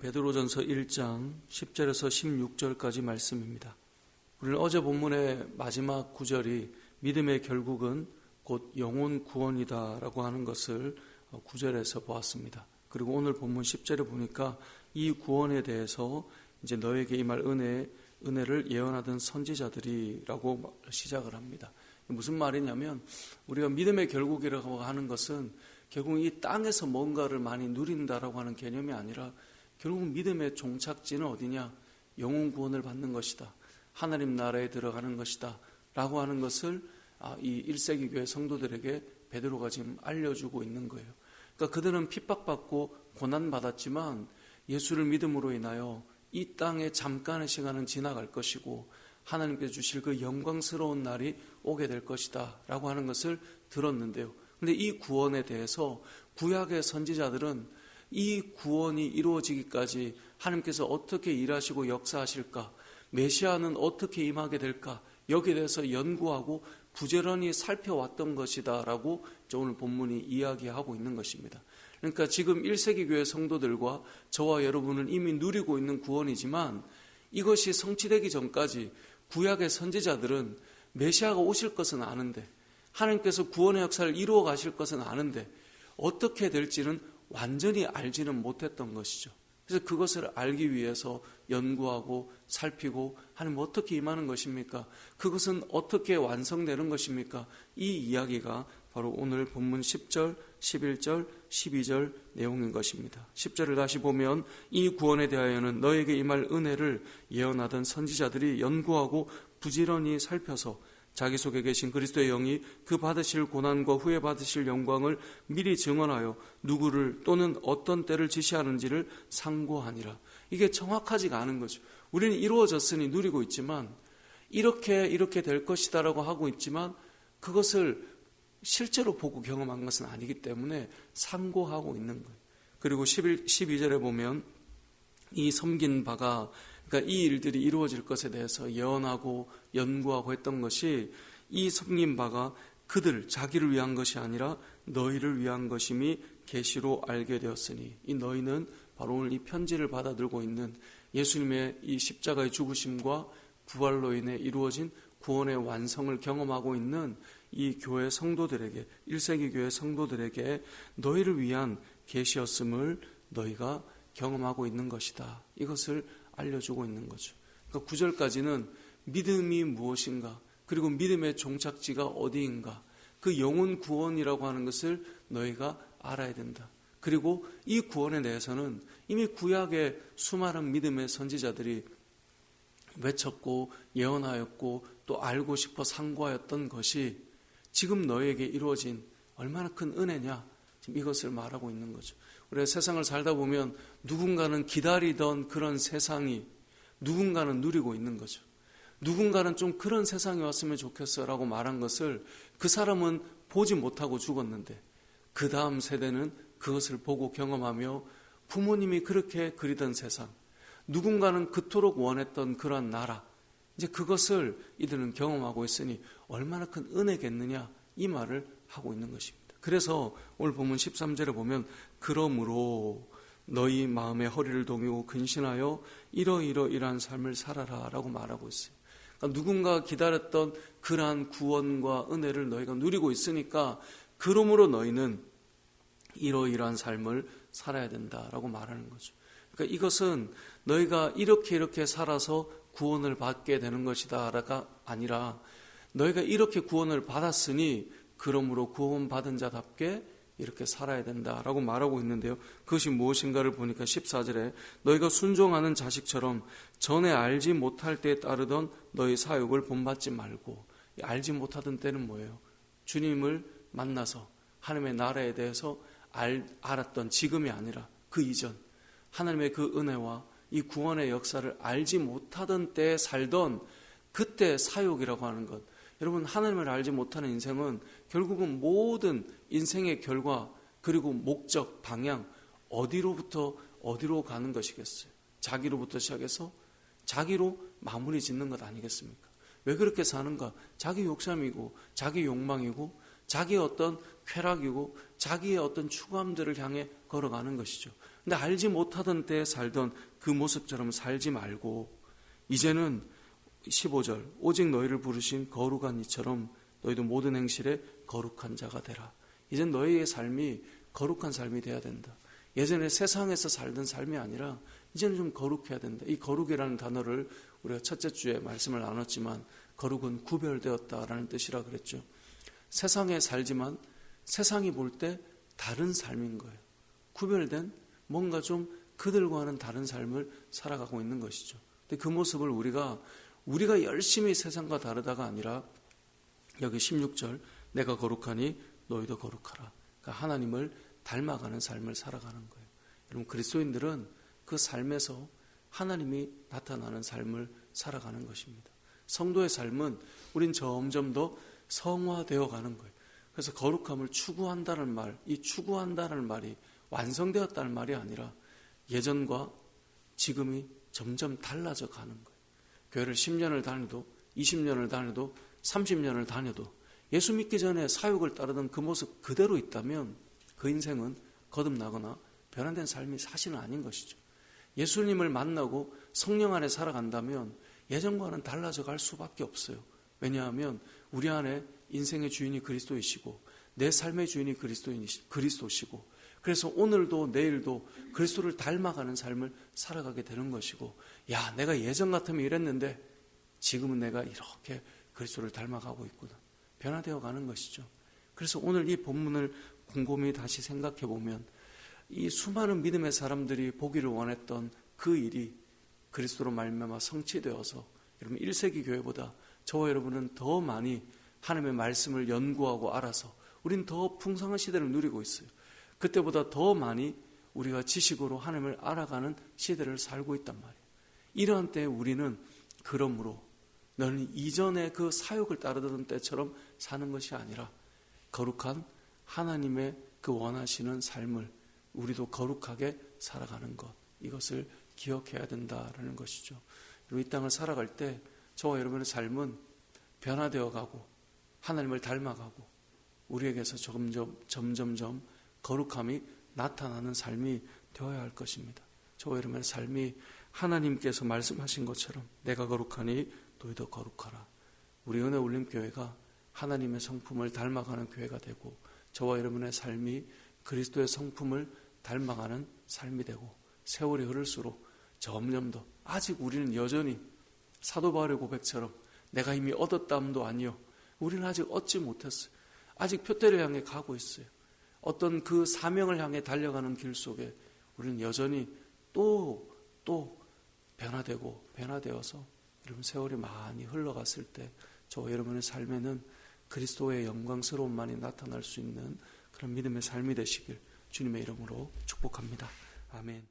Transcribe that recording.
베드로전서 1장 10절에서 16절까지 말씀입니다. 우리는 어제 본문의 마지막 구절이 믿음의 결국은 곧 영혼 구원이다라고 하는 것을 9절에서 보았습니다. 그리고 오늘 본문 10절에 보니까 이 구원에 대해서 이제 너에게 임할 은혜를 예언하던 선지자들이라고 시작을 합니다. 무슨 말이냐면 우리가 믿음의 결국이라고 하는 것은 결국 이 땅에서 뭔가를 많이 누린다라고 하는 개념이 아니라 결국 믿음의 종착지는 어디냐? 영혼 구원을 받는 것이다. 하나님 나라에 들어가는 것이다. 라고 하는 것을 이 1세기 교회 성도들에게 베드로가 지금 알려주고 있는 거예요. 그러니까 그들은 핍박받고 고난받았지만 예수를 믿음으로 인하여 이 땅에 잠깐의 시간은 지나갈 것이고 하나님께서 주실 그 영광스러운 날이 오게 될 것이다 라고 하는 것을 들었는데요. 근데 이 구원에 대해서 구약의 선지자들은 이 구원이 이루어지기까지 하나님께서 어떻게 일하시고 역사하실까, 메시아는 어떻게 임하게 될까, 여기에 대해서 연구하고 부지런히 살펴왔던 것이다 라고 오늘 본문이 이야기하고 있는 것입니다. 그러니까 지금 1세기 교회 성도들과 저와 여러분은 이미 누리고 있는 구원이지만 이것이 성취되기 전까지 구약의 선지자들은 메시아가 오실 것은 아는데, 하나님께서 구원의 역사를 이루어 가실 것은 아는데 어떻게 될지는 완전히 알지는 못했던 것이죠. 그래서 그것을 알기 위해서 연구하고 살피고 하나님 어떻게 임하는 것입니까? 그것은 어떻게 완성되는 것입니까? 이 이야기가 바로 오늘 본문 10절, 11절, 12절 내용인 것입니다. 10절을 다시 보면 이 구원에 대하여는 너에게 임할 은혜를 예언하던 선지자들이 연구하고 부지런히 살펴서 자기 속에 계신 그리스도의 영이 그 받으실 고난과 후에 받으실 영광을 미리 증언하여 누구를 또는 어떤 때를 지시하는지를 상고하니라. 이게 정확하지가 않은 거죠. 우리는 이루어졌으니 누리고 있지만 이렇게 될 것이다라고 하고 있지만 그것을 실제로 보고 경험한 것은 아니기 때문에 상고하고 있는 거예요. 그리고 12절에 보면 이 섬긴 바가, 그러니까 이 일들이 이루어질 것에 대해서 예언하고 연구하고 했던 것이 이 섬긴 바가 그들 자기를 위한 것이 아니라 너희를 위한 것임이 계시로 알게 되었으니, 이 너희는 바로 오늘 이 편지를 받아들고 있는 예수님의 이 십자가의 죽으심과 부활로 인해 이루어진 구원의 완성을 경험하고 있는 이 교회 성도들에게, 1세기 교회 성도들에게 너희를 위한 계시였음을 너희가 경험하고 있는 것이다. 이것을 알려주고 있는 거죠. 그러니까 9절까지는 믿음이 무엇인가, 그리고 믿음의 종착지가 어디인가, 그 영혼 구원이라고 하는 것을 너희가 알아야 된다. 그리고 이 구원에 대해서는 이미 구약의 수많은 믿음의 선지자들이 외쳤고 예언하였고 또 알고 싶어 상고하였던 것이 지금 너희에게 이루어진 얼마나 큰 은혜냐, 지금 이것을 말하고 있는 거죠. 우리가 세상을 살다 보면 누군가는 기다리던 그런 세상이 누군가는 누리고 있는 거죠. 누군가는 좀 그런 세상이 왔으면 좋겠어라고 말한 것을 그 사람은 보지 못하고 죽었는데 그 다음 세대는 그것을 보고 경험하며 부모님이 그렇게 그리던 세상, 누군가는 그토록 원했던 그런 나라, 이제 그것을 이들은 경험하고 있으니 얼마나 큰 은혜겠느냐, 이 말을 하고 있는 것입니다. 그래서 오늘 본문 13절에 보면 그러므로 너희 마음의 허리를 동이고 근신하여 이러이러이러한 삶을 살아라 라고 말하고 있어요. 그러니까 누군가 기다렸던 그러한 구원과 은혜를 너희가 누리고 있으니까 그러므로 너희는 이러이러한 삶을 살아야 된다라고 말하는 거죠. 그러니까 이것은 너희가 이렇게 살아서 구원을 받게 되는 것이다가 아니라 너희가 이렇게 구원을 받았으니 그러므로 구원받은 자답게 이렇게 살아야 된다라고 말하고 있는데요. 그것이 무엇인가를 보니까 14절에 너희가 순종하는 자식처럼 전에 알지 못할 때에 따르던 너희 사욕을 본받지 말고, 알지 못하던 때는 뭐예요? 주님을 만나서 하나님의 나라에 대해서 알았던 지금이 아니라 그 이전, 하나님의 그 은혜와 이 구원의 역사를 알지 못하던 때에 살던 그때 사욕이라고 하는 것, 여러분 하나님을 알지 못하는 인생은 결국은 모든 인생의 결과 그리고 목적, 방향, 어디로부터 어디로 가는 것이겠어요? 자기로부터 시작해서 자기로 마무리 짓는 것 아니겠습니까? 왜 그렇게 사는가? 자기 욕심이고 자기 욕망이고 자기의 어떤 쾌락이고 자기의 어떤 추구함들을 향해 걸어가는 것이죠. 근데 알지 못하던 때에 살던 그 모습처럼 살지 말고 이제는 15절 오직 너희를 부르신 거룩한 이처럼 너희도 모든 행실에 거룩한 자가 되라. 이젠 너희의 삶이 거룩한 삶이 돼야 된다. 예전에 세상에서 살던 삶이 아니라 이제는 좀 거룩해야 된다. 이 거룩이라는 단어를 우리가 첫째 주에 말씀을 나눴지만 거룩은 구별되었다라는 뜻이라 그랬죠. 세상에 살지만 세상이 볼 때 다른 삶인 거예요. 구별된 뭔가 좀 그들과는 다른 삶을 살아가고 있는 것이죠. 근데 그 모습을 우리가 열심히 세상과 다르다가 아니라 여기 16절 내가 거룩하니 너희도 거룩하라. 그러니까 하나님을 닮아가는 삶을 살아가는 거예요. 여러분 그리스도인들은 그 삶에서 하나님이 나타나는 삶을 살아가는 것입니다. 성도의 삶은 우린 점점 더 성화되어 가는 거예요. 그래서 거룩함을 추구한다는 말, 이 추구한다는 말이 완성되었다는 말이 아니라 예전과 지금이 점점 달라져 가는 거예요. 교회를 10년을 다녀도 20년을 다녀도 30년을 다녀도 예수 믿기 전에 사역을 따르던 그 모습 그대로 있다면 그 인생은 거듭나거나 변화된 삶이 사실은 아닌 것이죠. 예수님을 만나고 성령 안에 살아간다면 예전과는 달라져 갈 수밖에 없어요. 왜냐하면 우리 안에 인생의 주인이 그리스도이시고 내 삶의 주인이 그리스도시고 그래서 오늘도 내일도 그리스도를 닮아가는 삶을 살아가게 되는 것이고 야 내가 예전 같으면 이랬는데 지금은 내가 이렇게 그리스도를 닮아가고 있구나. 변화되어 가는 것이죠. 그래서 오늘 이 본문을 곰곰이 다시 생각해 보면 이 수많은 믿음의 사람들이 보기를 원했던 그 일이 그리스도로 말미암아 성취되어서 여러분 1세기 교회보다 저와 여러분은 더 많이 하나님의 말씀을 연구하고 알아서 우린 더 풍성한 시대를 누리고 있어요. 그때보다 더 많이 우리가 지식으로 하나님을 알아가는 시대를 살고 있단 말이에요. 이러한 때에 우리는 그러므로 너는 이전에 그 사역을 따르던 때처럼 사는 것이 아니라 거룩한 하나님의 그 원하시는 삶을 우리도 거룩하게 살아가는 것, 이것을 기억해야 된다라는 것이죠. 이 땅을 살아갈 때 저와 여러분의 삶은 변화되어 가고 하나님을 닮아가고 우리에게서 점점점 거룩함이 나타나는 삶이 되어야 할 것입니다. 저와 여러분의 삶이 하나님께서 말씀하신 것처럼 내가 거룩하니 너희도 거룩하라. 우리 은혜 울림 교회가 하나님의 성품을 닮아가는 교회가 되고 저와 여러분의 삶이 그리스도의 성품을 닮아가는 삶이 되고 세월이 흐를수록 점점 더 아직 우리는 여전히 사도 바울의 고백처럼 내가 이미 얻었다함도 아니요 우리는 아직 얻지 못했어요. 아직 표대를 향해 가고 있어요. 어떤 그 사명을 향해 달려가는 길 속에 우리는 여전히 또 변화되어서 여러분 세월이 많이 흘러갔을 때 저와 여러분의 삶에는 그리스도의 영광스러움만이 나타날 수 있는 그런 믿음의 삶이 되시길 주님의 이름으로 축복합니다. 아멘.